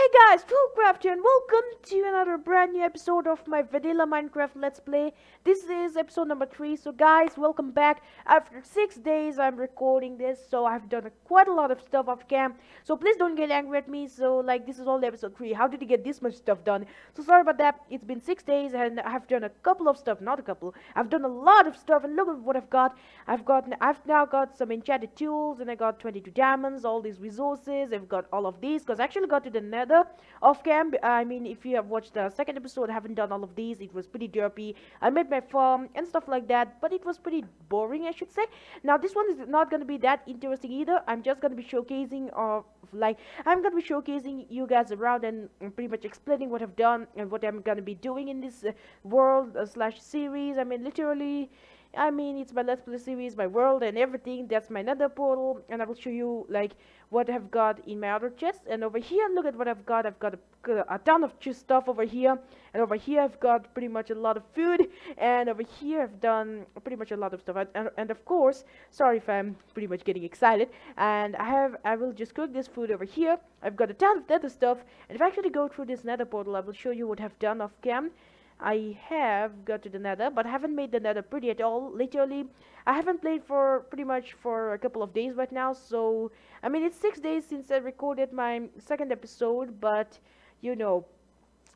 Hey guys, Philcraft here and welcome to another brand new episode of my Vanilla Minecraft Let's Play. This is episode number 3, so guys, welcome back. After 6 days I'm recording this, so I've done quite a lot of stuff off cam. So please don't get angry at me, so like this is only episode 3, how did you get this much stuff done? So sorry about that, it's been 6 days and I've done a couple of stuff, not a couple. I've done a lot of stuff and look at what I've got. I've now got some enchanted tools and I got 22 diamonds, all these resources, I've got all of these because I actually got to the nether off cam. I mean, if you have watched the second episode, I haven't done all of these. It was pretty derpy. I made my farm and stuff like that, but it was pretty boring, I should say. Now this one is not going to be that interesting either. I'm just going to be showcasing I'm going to be showcasing you guys around and pretty much explaining what I've done and what I'm going to be doing in this world slash series. I mean, literally, it's my Let's Play series, my world and everything. That's my nether portal, and I will show you like what I've got in my other chest. And over here, look at what I've got. I've got a ton of stuff over here, and over here I've got pretty much a lot of food, and over here I've done pretty much a lot of stuff. And of course, sorry if I'm pretty much getting excited. And I will just cook this food over here. I've got a ton of nether stuff, and if I actually go through this nether portal, I will show you what I've done off cam. I have got to the nether, but I haven't made the nether pretty at all. Literally, I haven't played for pretty much for a couple of days right now. So, I mean, it's 6 days since I recorded my second episode, but you know,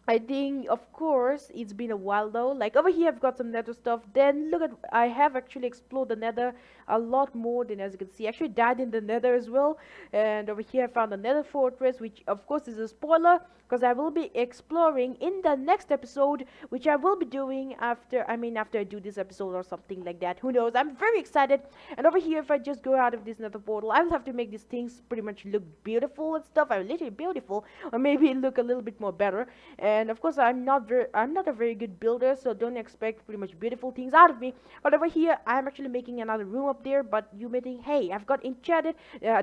I think, of course, it's been a while though. Like over here, I've got some nether stuff. Then look at, I have actually explored the nether a lot more than as you can see. I actually died in the nether as well. And over here, I found the nether fortress, which of course is a spoiler because I will be exploring in the next episode, which I will be doing after, after I do this episode or something like that. Who knows? I'm very excited. And over here, if I just go out of this nether portal, I will have to make these things pretty much look beautiful and stuff. Literally beautiful, or maybe look a little bit more better. And of course, I'm not a very good builder, so don't expect pretty much beautiful things out of me. But over here, I'm actually making another room up there. But you may think, hey, I've got enchanted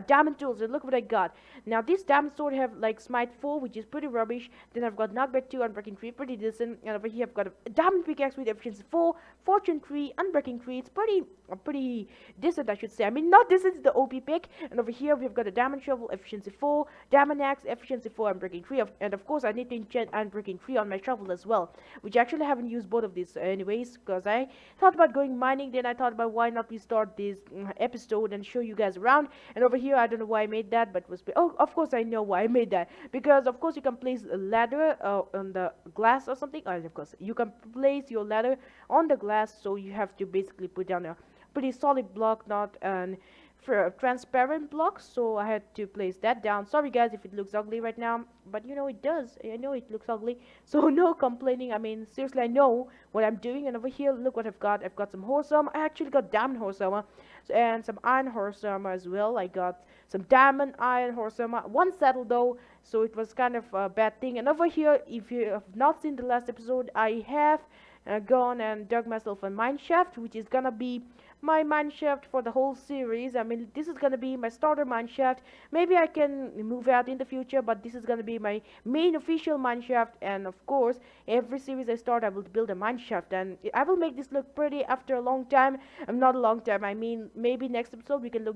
diamond tools, and look what I got. Now this diamond sword have like smite 4, which is pretty rubbish. Then I've got knockback 2, unbreaking 3, pretty decent. And over here, I've got a diamond pickaxe with efficiency 4, fortune 3, unbreaking 3. It's pretty decent, I should say. I mean, not decent, it's the OP pick. And over here, we've got a diamond shovel, efficiency 4, diamond axe, efficiency 4, unbreaking 3. And of course, I need to enchant unbreaking 3 on my shovel as well, which I actually haven't used both of these anyways, because I thought about going mining. Then I thought about why not we start this episode and show you guys around. And over here, I don't know why I made that, but it was, oh, of course I know why I made that, because of course you can place a ladder on the glass or something. Of course you can place your ladder on the glass, so you have to basically put down a pretty solid block, not an for a transparent block. So I had to place that down. Sorry guys if it looks ugly right now, but you know it does. I know it looks ugly, so no complaining. I mean, seriously, I know what I'm doing. And over here, look what I've got. I've got some horse armor. I actually got diamond horse armor and some iron horse armor as well. I got some diamond iron horse armor, one saddle though, so it was kind of a bad thing. And over here, if you have not seen the last episode, I have gone and dug myself a mine shaft, which is gonna be my mine shaft for the whole series. I mean, this is gonna be my starter mine shaft. Maybe I can move out in the future, but this is gonna be my main official mine shaft. And of course, every series I start, I will build a mine shaft, and I will make this look pretty after a long time. Not a long time, I mean, maybe next episode we can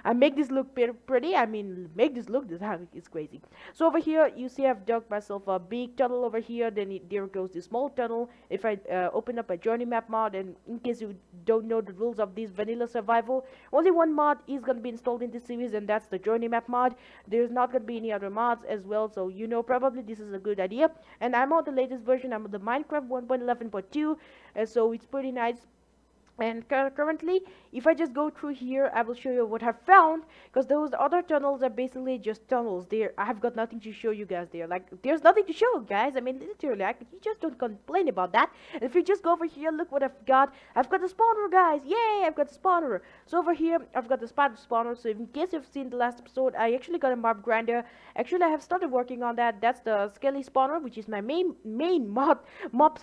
I make this look pretty. I mean, make this look, this is crazy. So over here, you see I've dug myself a big tunnel over here. Then there goes the small tunnel. If I open up a journey map mod, and in case you don't know the rules of this vanilla survival, only one mod is going to be installed in this series, and that's the journey map mod. There's not going to be any other mods as well, so you know probably this is a good idea. And I'm on the latest version. I'm on the Minecraft 1.11.2, so it's pretty nice. And currently, if I just go through here, I will show you what I've found, because those other tunnels are basically just tunnels. There, I have got nothing to show you guys there. Like, there's nothing to show, guys. I mean, literally, you just don't complain about that. And if you just go over here, look what I've got. I've got the spawner, guys. Yay, I've got the spawner. So over here, I've got the spider spawner. So in case you've seen the last episode, I actually got a mob grinder. Actually, I have started working on that. That's the skelly spawner, which is my main mob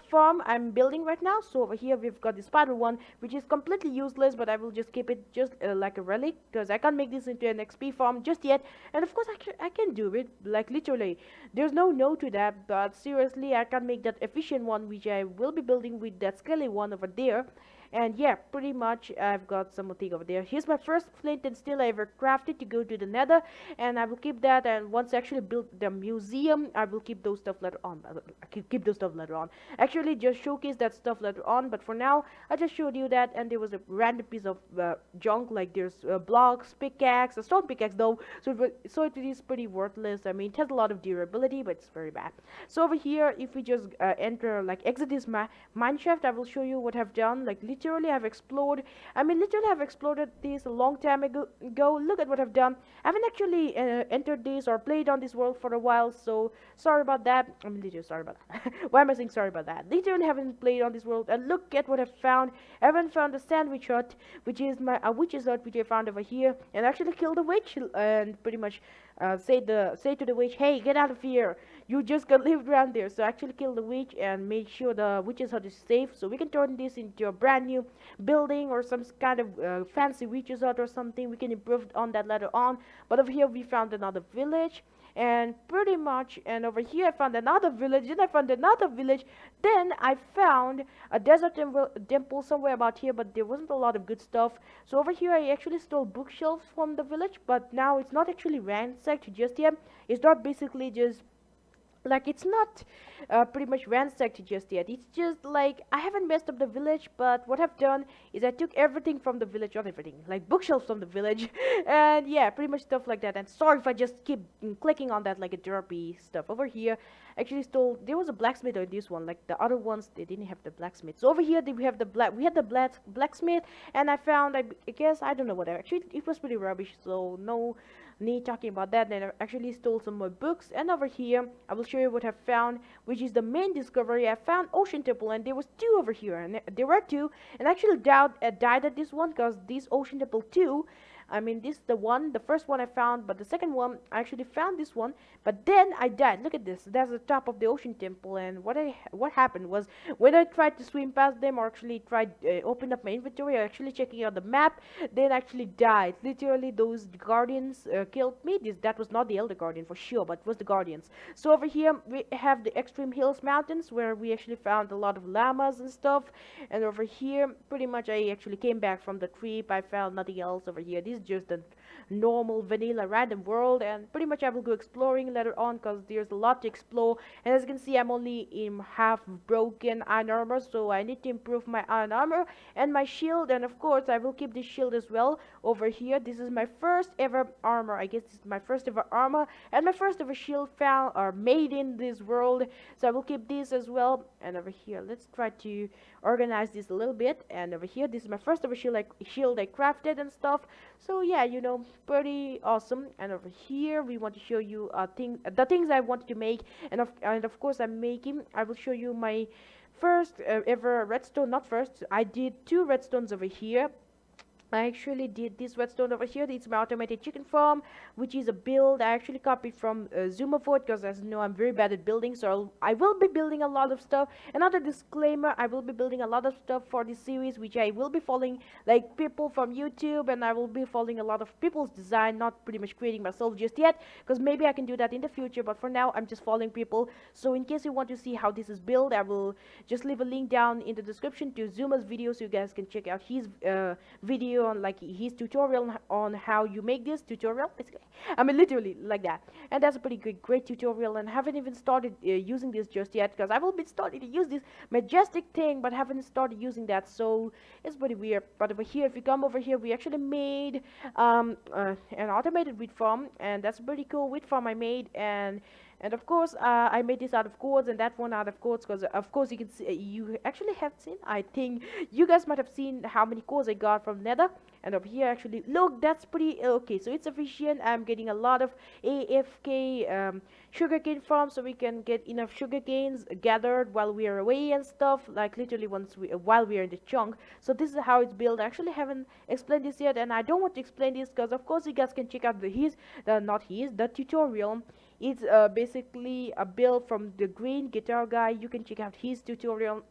farm I'm building right now. So over here, we've got the spider one, which is completely useless, but I will just keep it just like a relic, because I can't make this into an XP farm just yet. And of course I can do it, like literally there's no to that, but seriously I can't make that efficient one, which I will be building with that skelly one over there. And yeah, pretty much I've got something over there. Here's my first flint and steel I ever crafted to go to the nether, and I will keep that. And once I actually build the museum, I will keep those stuff later on. I can keep those stuff later on. Actually, just showcase that stuff later on. But for now, I just showed you that, and there was a random piece of junk, like there's blocks, pickaxe, a stone pickaxe though. So it is pretty worthless. I mean, it has a lot of durability, but it's very bad. So over here, if we just enter, like exit this mineshaft, I will show you what I've done. Like literally, I've explored. I mean, literally, I've exploded this a long time ago. Look at what I've done. I haven't actually entered this or played on this world for a while, so sorry about that. I'm literally sorry about that. Why am I saying sorry about that? Literally haven't played on this world, and look at what I've found. I haven't found a sandwich hut, which is my witch's hut, which I found over here, and actually killed the witch and pretty much say to the witch, hey, get out of here. You just got live around there. So I actually killed the witch and made sure the witch's hut is safe, so we can turn this into a brand new building or some kind of fancy witch's hut or something. We can improve on that later on. But over here we found another village, and pretty much, and over here I found another village, then I found another village, then I found a desert temple somewhere about here, but there wasn't a lot of good stuff. So over here I actually stole bookshelves from the village, but now it's not actually ransacked just yet. It's not basically just like, it's not pretty much ransacked just yet. It's just like I haven't messed up the village, but what I've done is I took everything from the village, not everything, like bookshelves from the village, and yeah, pretty much stuff like that. And sorry if I just keep clicking on that like a derpy stuff. Over here actually stole, there was a blacksmith on this one, like the other ones they didn't have the blacksmith. So over here we have the blacksmith, and I found, I guess, I don't know what, actually it was pretty rubbish, so no need talking about that. Then I actually stole some more books, and over here I will show you what I found, which is the main discovery. I found Ocean Temple, and there was two over here, and there were two, and I actually died at this one because this Ocean Temple 2, I mean, this is the first one I found, but the second one, I actually found this one, but then I died. Look at this. That's the top of the Ocean Temple, and what happened was, when I tried to swim past them, or actually tried open up my inventory, or actually checking out the map, then I actually died. Literally, those guardians killed me. That was not the Elder Guardian for sure, but it was the guardians. So over here, we have the Extreme Hills Mountains, where we actually found a lot of llamas and stuff, and over here, pretty much I actually came back from the trip. I found nothing else over here. This is just a normal vanilla random world, and pretty much I will go exploring later on because there's a lot to explore. And as you can see, I'm only in half broken iron armor, so I need to improve my iron armor and my shield, and of course I will keep this shield as well. Over here, this is my first ever armor. I guess this is my first ever armor and my first ever shield found or made in this world, so I will keep this as well. And over here, let's try to organize this a little bit. And over here, this is my first ever shield I crafted and stuff. So yeah, you know, pretty awesome. And over here we want to show you the things I wanted to make, and of course I will show you my first ever redstone. Not first, I did two redstones over here. I actually did this redstone over here. It's my automated chicken farm, which is a build I actually copied from Zumafort, because as you know, I'm very bad at building, so I will be building a lot of stuff. Another disclaimer, I will be building a lot of stuff for this series, which I will be following like people from YouTube, and I will be following a lot of people's design, not pretty much creating myself just yet, because maybe I can do that in the future, but for now I'm just following people. So in case you want to see how this is built, I will just leave a link down in the description to Zuma's video, so you guys can check out his video on like his tutorial on how you make this tutorial, basically. I mean, literally like that. And that's a pretty great tutorial, and haven't even started using this just yet, because I will be starting to use this majestic thing, but haven't started using that, so it's pretty weird. But over here, if you come over here, we actually made an automated wheat farm, and that's a pretty cool wheat farm I made. And of course, I made this out of quartz, and that one out of quartz, because of course you can see, you actually have seen, I think you guys might have seen how many quartz I got from Nether. And over here, actually, look, that's pretty okay. So it's efficient. I'm getting a lot of AFK sugarcane farms, so we can get enough sugarcanes gathered while we are away and stuff. Like literally while we are in the chunk. So this is how it's built. I actually haven't explained this yet, and I don't want to explain this because of course you guys can check out the tutorial. It's basically a build from the Green Guitar Guy. You can check out his tutorial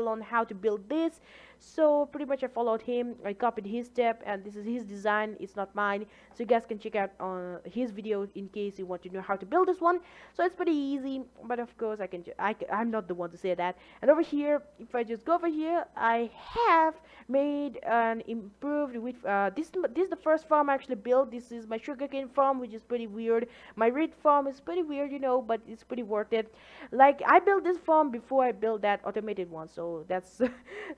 on how to build this. So pretty much I followed him, I copied his step, and this is his design, it's not mine. So you guys can check out on his video in case you want to know how to build this one. So it's pretty easy, but of course I'm not the one to say that. And over here, if I just go over here, I have made an improved with this is the first farm I actually built. This is my sugarcane farm, which is pretty weird. My reed farm is pretty weird, but it's pretty worth it. Like, I built this farm before I built that automated one, so that's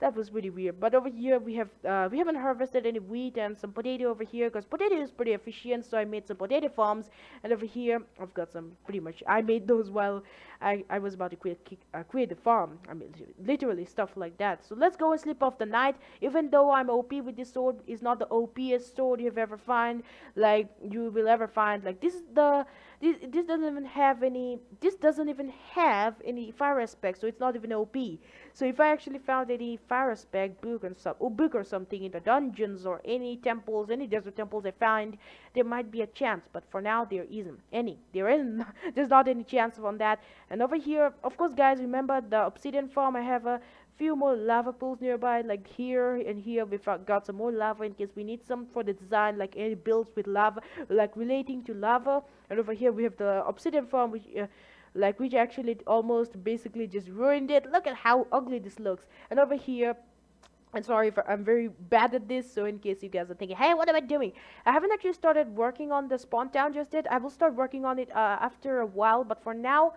that was pretty weird. But over here we haven't harvested any wheat and some potato over here, because potato is pretty efficient, so I made some potato farms. And over here I've got some, pretty much I made those while I was about to create the farm. I mean, literally stuff like that. So let's go and sleep off the night. Even though I'm OP with this sword, it's not the OPest sword you've ever find, like you will ever find. Like, this doesn't even have any fire aspect, so it's not even OP. So if I actually found any fire aspect book or something in the dungeons or any temples, any desert temples I find, there might be a chance. But for now there isn't any. There's not any chance on that. And over here, of course, guys, remember the obsidian farm? I have a few more lava pools nearby, like here and here. We've got some more lava in case we need some for the design, like any builds with lava, like relating to lava. And over here we have the obsidian farm, which actually almost basically just ruined it. Look at how ugly this looks. And over here, and sorry if I'm very bad at this, so in case you guys are thinking, hey, what am I doing? I haven't actually started working on the spawn town just yet. I will start working on it after a while, but for now,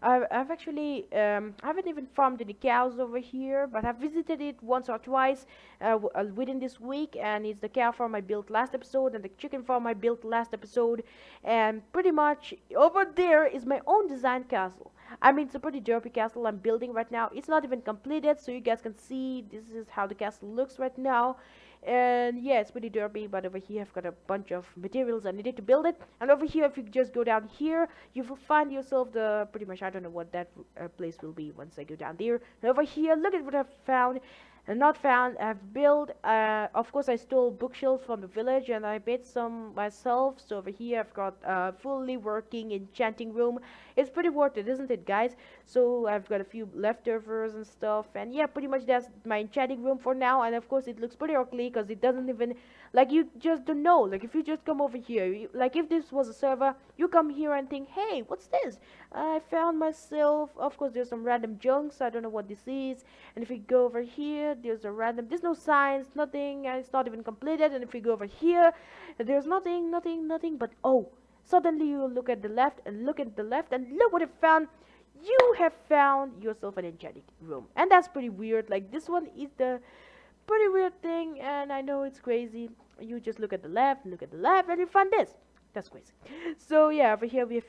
I've actually, I haven't even farmed any cows over here, but I've visited it once or twice within this week, and it's the cow farm I built last episode and the chicken farm I built last episode, and pretty much over there is my own design castle. I mean, it's a pretty derpy castle I'm building right now. It's not even completed, so you guys can see this is how the castle looks right now. And yeah, it's pretty derpy, but over here I've got a bunch of materials I needed to build it. And over here, if you just go down here, you will find yourself the, pretty much, I don't know what that place will be once I go down there. And over here, look at what I've found. And not found, I've built, of course I stole bookshelves from the village and I made some myself. So over here I've got a fully working enchanting room. It's pretty worth it, isn't it, guys? So I've got a few leftovers and stuff, and yeah, pretty much that's my enchanting room for now. And of course it looks pretty ugly because it doesn't even, like, you just don't know. Like, if you just come over here, like if this was a server, you come here and think, hey, what's this? I found myself, of course there's some random junks, I don't know what this is. And if we go over here, there's no signs, nothing, and it's not even completed. And if we go over here, there's nothing, but oh, suddenly you look at the left and look at the left and look what I found. You have found yourself an enchanting room, and that's pretty weird. Like, this one is the pretty weird thing, and I know it's crazy. You just look at the left, and you find this. That's crazy. So yeah, over here we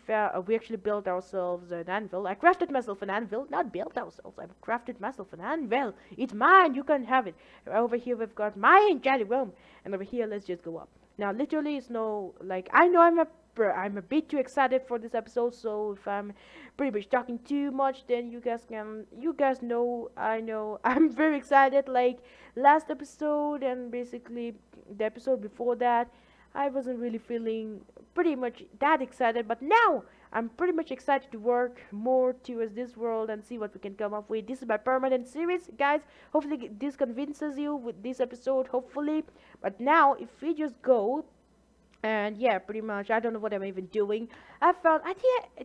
actually built ourselves an anvil. I crafted myself an anvil, not built ourselves. I crafted myself an anvil. It's mine. You can have it. Over here we've got my enchanted room, and over here let's just go up. Now, literally, it's no, like, I know I'm a bit too excited for this episode, so if I'm pretty much talking too much, then you guys know, I know I'm very excited. Like, last episode and basically the episode before that, I wasn't really feeling pretty much that excited, but now I'm pretty much excited to work more towards this world and see what we can come up with. This is my permanent series, guys. Hopefully this convinces you with this episode, hopefully. But now, if we just go, and yeah, pretty much, I don't know what I'm even doing. I think I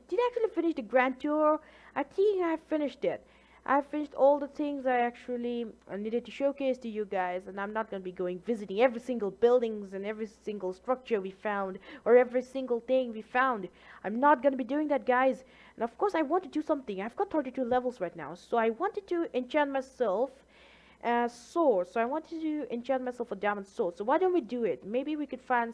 did actually finish the grand tour. I think I finished it. I finished all the things I actually needed to showcase to you guys, and I'm not going to be visiting every single buildings and every single structure we found, or every single thing we found. I'm not going to be doing that, guys. And of course I want to do something. I've got 32 levels right now, so I wanted to enchant myself sword. So I wanted to enchant myself a diamond sword. So why don't we do it? Maybe we could find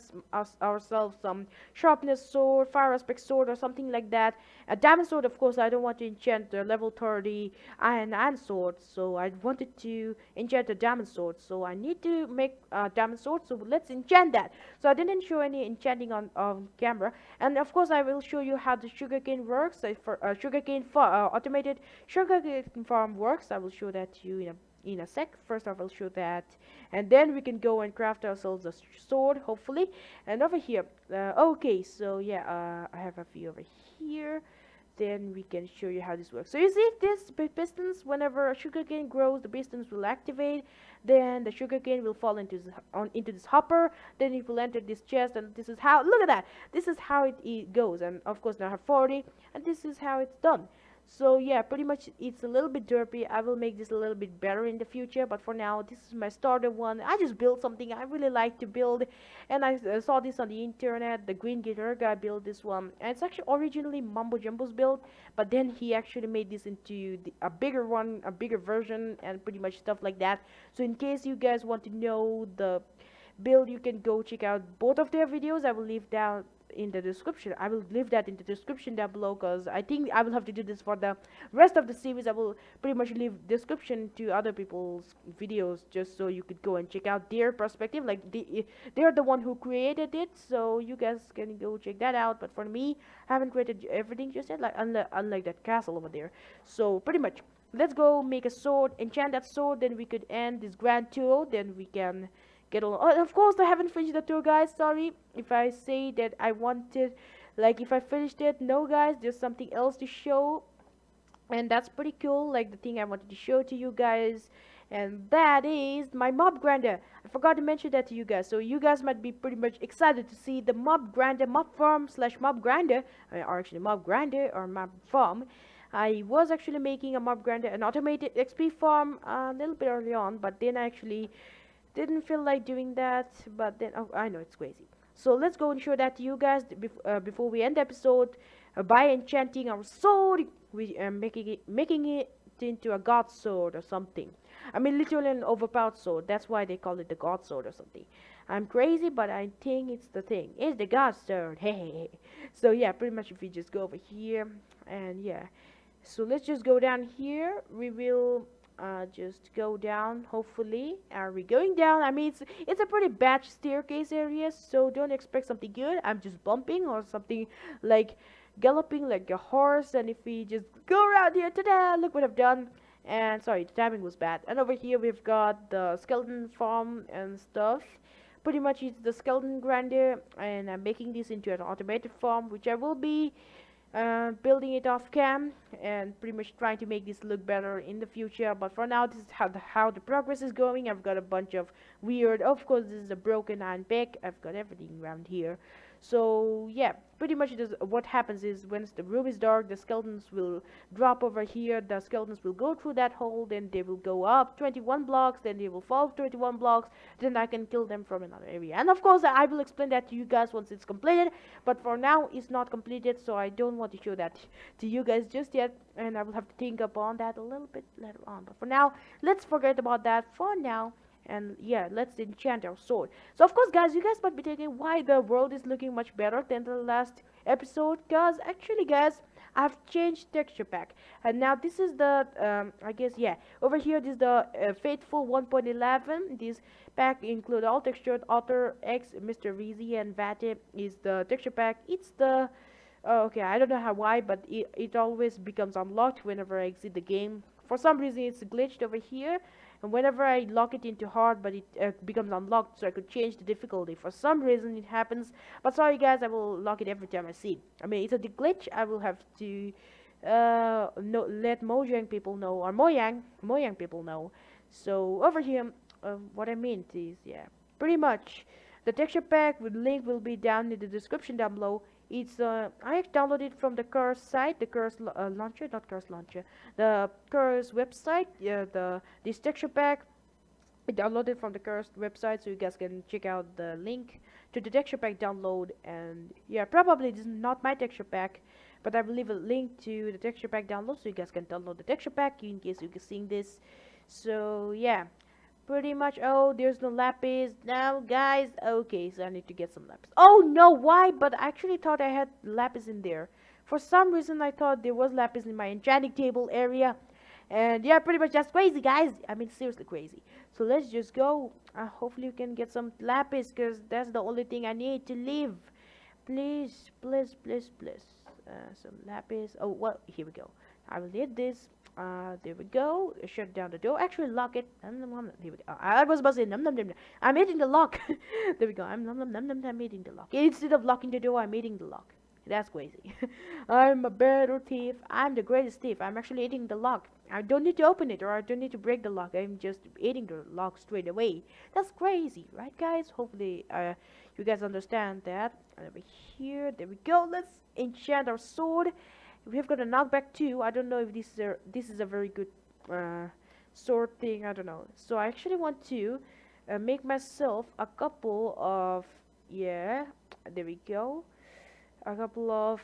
ourselves some sharpness sword, fire aspect sword, or something like that. A diamond sword, of course, I don't want to enchant the level 30 iron sword. So I wanted to enchant a diamond sword. So I need to make a diamond sword. So let's enchant that. So I didn't show any enchanting on camera. And of course I will show you how the sugarcane works. For automated sugarcane farm works. I will show that to you in a sec. First I will show that, and then we can go and craft ourselves a sword, hopefully. And over here, okay, so yeah, I have a few over here. then we can show you how this works. So you see this pistons, whenever a sugarcane grows, the pistons will activate, then the sugarcane will fall into this hopper, then it will enter this chest, and this is how, look at that, this is how it goes. And of course now I have 40, and this is how it's done. So yeah, pretty much it's a little bit derpy. I will make this a little bit better in the future, but for now this is my starter one. I just built something I really like to build, and I saw this on the internet. The Green Guitar guy built this one, and it's actually originally Mumbo Jumbo's build, but then he actually made this into a bigger one, a bigger version, and pretty much stuff like that. So in case you guys want to know the build, you can go check out both of their videos. I will leave down in the description. I will leave that in the description down below, because I think I will have to do this for the rest of the series. I will pretty much leave description to other people's videos, just so you could go and check out their perspective. Like they're the one who created it, so you guys can go check that out. But for me, I haven't created everything just yet, like unlike that castle over there. So pretty much, let's go make a sword, enchant that sword, then we could end this grand tour, then we can get along. Oh, of course I haven't finished the tour, guys. Sorry if I say that I wanted, like, if I finished it. No guys, there's something else to show, and that's pretty cool, like the thing I wanted to show to you guys, and that is my mob grinder. I forgot to mention that to you guys, so you guys might be pretty much excited to see the mob grinder, mob farm slash mob grinder, or actually mob grinder or mob farm. I was actually making a mob grinder, an automated XP farm, a little bit early on, but then I actually didn't feel like doing that. But then, oh, I know it's crazy. So let's go and show that to you guys before we end the episode, by enchanting our sword. We are making it into a god sword or something. I mean, literally an overpowered sword. That's why they call it the god sword or something. I'm crazy, but I think it's the thing. It's the god sword. Hey. So yeah, pretty much if we just go over here, and yeah. So let's just go down here. We will just go down. Hopefully, are we going down? I mean, it's a pretty bad staircase area, so don't expect something good. I'm just bumping or something, like galloping like a horse. And if we just go around here, ta-da! Look what I've done. And sorry, the timing was bad. And over here we've got the skeleton farm and stuff. Pretty much it's the skeleton grinder, and I'm making this into an automated farm, which I will be building it off cam, and pretty much trying to make this look better in the future. But for now, this is how the progress is going. I've got a bunch of weird, of course this is a broken iron pick. I've got everything around here. So yeah, pretty much what happens is, when the room is dark, the skeletons will drop over here. The skeletons will go through that hole, then they will go up 21 blocks, then they will fall 21 blocks, then I can kill them from another area. And of course I will explain that to you guys once it's completed, but for now it's not completed, so I don't want to show that to you guys just yet, and I will have to think upon that a little bit later on. But for now, let's forget about that for now. And yeah, let's enchant our sword. So of course guys, you guys might be thinking why the world is looking much better than the last episode, because actually guys, I've changed texture pack, and now this is the I guess, yeah, over here this is the Faithful 1.11. This pack include all textured Otter X, Mr. Reezy, and Vate is the texture pack. It's the okay, I don't know why, but it always becomes unlocked whenever I exit the game. For some reason it's glitched over here, and whenever I lock it into hard, but it becomes unlocked, so I could change the difficulty. For some reason it happens, but sorry guys, I will lock it every time I see. I mean, it's a glitch. I will have to let Mojang people know, or Mojang people know. So over here, what I meant is, yeah, pretty much the texture pack with link will be down in the description down below. It's I downloaded it from the Curse site, the Curse launcher, not Curse launcher, the Curse website. This texture pack I downloaded from the Curse website, so you guys can check out the link to the texture pack download. And yeah, probably this is not my texture pack, but I will leave a link to the texture pack download, so you guys can download the texture pack in case you're seeing this. So yeah, pretty much. Oh, there's no lapis now, guys. Okay, so I need to get some lapis. Oh no, why? But I actually thought I had lapis in there. For some reason I thought there was lapis in my enchanting table area. And yeah, pretty much that's crazy, guys. I mean, seriously crazy. So let's just go. Hopefully you can get some lapis, because that's the only thing I need to live. Please, please, please, please. Some lapis. Oh, well, here we go. I will need this. There we go. Shut down the door. Actually, lock it. Here we go. I was about to say num num num. I'm hitting the lock. There we go. I'm eating the lock. Instead of locking the door, I'm eating the lock. That's crazy. I'm a better thief. I'm the greatest thief. I'm actually eating the lock. I don't need to open it or I don't need to break the lock. I'm just eating the lock straight away. That's crazy, right, guys? Hopefully, you guys understand that. And over here, there we go. Let's enchant our sword. We've got a knockback too. I don't know if this is a very good sword thing. I don't know. So I actually want to make myself a couple of, yeah. There we go. A couple of,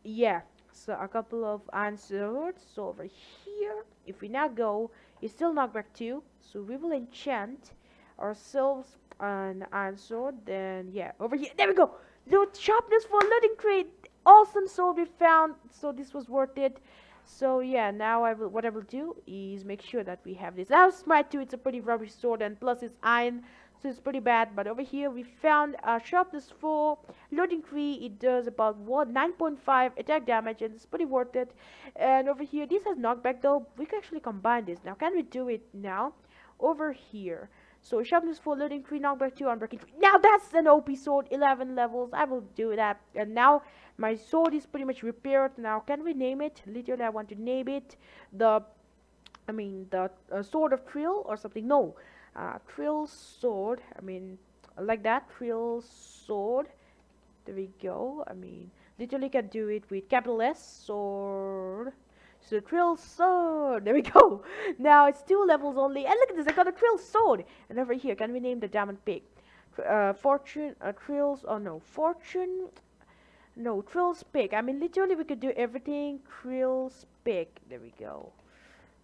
yeah, so a couple of iron swords. So over here, if we now go, it's still knockback 2, so we will enchant ourselves an iron sword. Then yeah, over here, there we go. Loot sharpness for looting crate. Awesome sword we found, so this was worth it. So yeah, now what I will do is make sure that we have this. Now smite 2, it's a pretty rubbish sword, and plus it's iron, so it's pretty bad. But over here we found a sharpness 4, loading 3. It does about 9.5 attack damage, and it's pretty worth it. And over here, this has knockback though. We can actually combine this. Now can we do it now? Over here. So sharpness 4, loading 3, knockback 2, unbreaking 3. Now that's an OP sword, 11 levels. I will do that. And now my sword is pretty much repaired. Now can we name it? Literally, I want to name it the sword of Trill or something. No, Trill sword. I mean, like that, Trill sword. There we go. I mean, literally can do it with capital S, sword. So Trill sword. There we go. Now it's 2 levels only. And look at this, I got a Trill sword. And over here, can we name the diamond pig? Fortune, Trills. Oh no, Fortune. No, Trill's pick. I mean, literally, we could do everything. Trill's pick. There we go.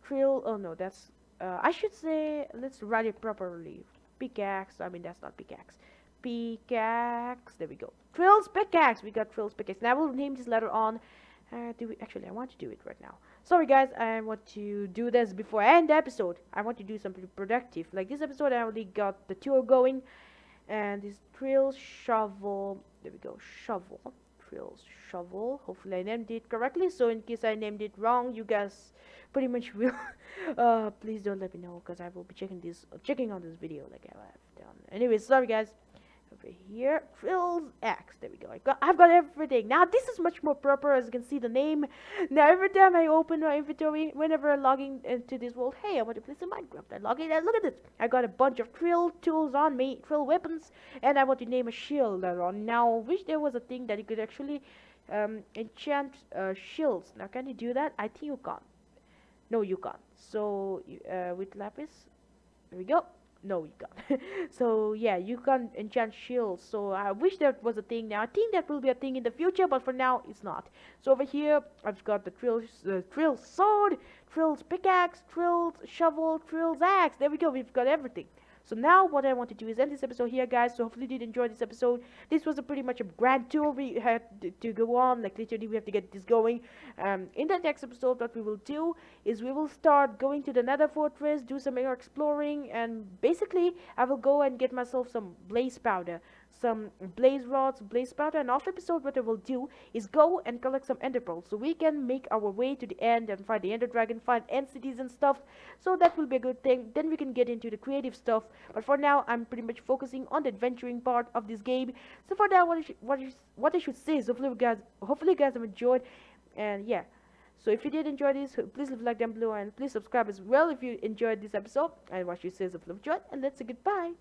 Trill. Oh no, that's. I should say. Let's write it properly. Pickaxe. I mean, that's not pickaxe. Pickaxe. There we go. Trill's pickaxe. We got Trill's pickaxe. Now we'll name this later on. Do we actually? I want to do it right now. Sorry, guys. I want to do this before I end the episode. I want to do something productive. Like this episode, I already got the tour going, and this Trill shovel. There we go. Shovel. Shovel. Hopefully I named it correctly, so in case I named it wrong, you guys pretty much will please don't let me know, because I will be checking on this video like I have done. Anyway, sorry guys. Over here, Trill's axe. There we go. I've got everything. Now this is much more proper, as you can see the name. Now every time I open my inventory, whenever I log into this world, hey, I want to play some Minecraft. I log in and look at this. I got a bunch of Trill tools on me, Trill weapons, and I want to name a shield later on. Now, wish there was a thing that you could actually enchant shields. Now, can you do that? I think you can't. No, you can't. So with lapis, there we go. No, you can't. So yeah, you can't enchant shields. So I wish that was a thing. Now I think that will be a thing in the future, but for now it's not. So over here I've got the Trill sword, Trill's pickaxe, Trill's shovel, Trill's axe. There we go. We've got everything. So now what I want to do is end this episode here, guys. So hopefully you did enjoy this episode. This was a pretty much a grand tour we had to go on. Like literally we have to get this going. In the next episode, what we will do is we will start going to the Nether Fortress, do some more exploring, and basically I will go and get myself some blaze powder, some blaze rods, blaze powder, and off episode what I will do is go and collect some ender pearls so we can make our way to the end and find the ender dragon, find end cities and stuff. So that will be a good thing. Then we can get into the creative stuff, but for now I'm pretty much focusing on the adventuring part of this game. So for now, what I should say is hopefully you guys have enjoyed. And yeah, so if you did enjoy this, please leave a like down below, and please subscribe as well if you enjoyed this episode. And what you say is hopefully enjoyed, and let's say goodbye.